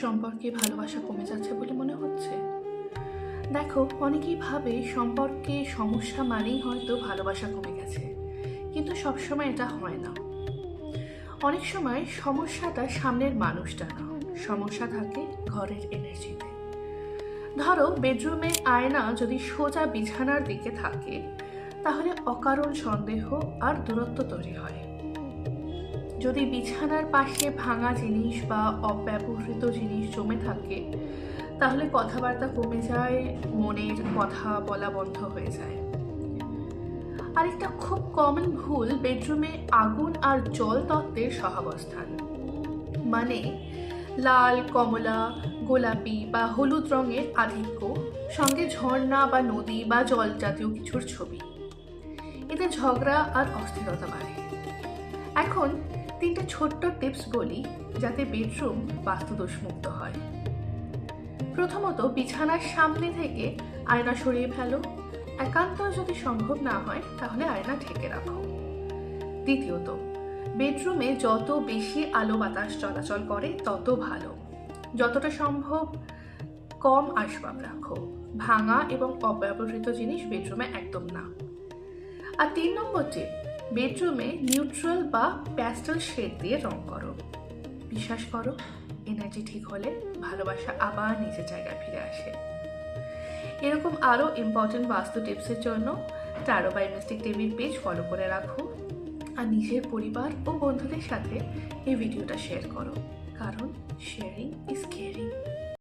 সম্পর্কে ভালোবাসা কমে যাচ্ছে বলে মনে হচ্ছে? দেখো, অনেকেই ভাবে সম্পর্কে সমস্যা মানেই হয়তো ভালোবাসা কমে গেছে, কিন্তু সবসময় এটা হয় না। অনেক সময় সমস্যাটা সামনের মানুষটা না, সমস্যা থাকে ঘরের এনার্জিতে। ধরো, বেডরুমে আয়না যদি সোজা বিছানার দিকে থাকে, তাহলে অকারণ সন্দেহ আর দূরত্ব তৈরি হয়। যদি বিছানার পাশে ভাঙা জিনিস বা অব্যবহৃত জিনিস জমে থাকে, তাহলে কথাবার্তা কমে যায়, মনের কথা বলা বন্ধ হয়ে যায়। আরেকটা খুব কমন ভুল, বেডরুমে আগুন আর জল তত্ত্বের সহাবস্থান। মানে লাল, কমলা, গোলাপি বা হলুদ রঙের আধিক্য, সঙ্গে ঝর্ণা বা নদী বা জল জাতীয় কিছুর ছবি। এতে ঝগড়া আর অস্থিরতা বাড়ে। এখন 3টে ছোট্ট টিপস বলি, যাতে বেডরুম বাস্তুদোষমুক্ত হয়। প্রথমত, বিছানার সামনে থেকে আয়না সরিয়ে ফেলো। একান্ত যদি সম্ভব না হয়, তাহলে আয়না ঢেকে রাখো। দ্বিতীয়ত, বেডরুমে যত বেশি আলো বাতাস চলাচল করে তত ভালো। যতটা সম্ভব কম আসবাব রাখো। ভাঙা এবং অব্যবহৃত জিনিস বেডরুমে একদম না। আর 3 নম্বর টিপ, বেডরুমে নিউট্রাল বা প্যাস্টেল শেড দিয়ে রং করো। বিশ্বাস করো, এনার্জি ঠিক হলে ভালোবাসা আবার নিজের জায়গায় ফিরে আসে। এরকম আরও ইম্পর্টেন্ট বাস্তু টিপসের জন্য ট্যারো বাই মিস্টিক টিভির পেজ ফলো করে রাখো, আর নিজের পরিবার ও বন্ধুদের সাথে এই ভিডিওটা শেয়ার করো, কারণ শেয়ারিং ইজ কেয়ারিং।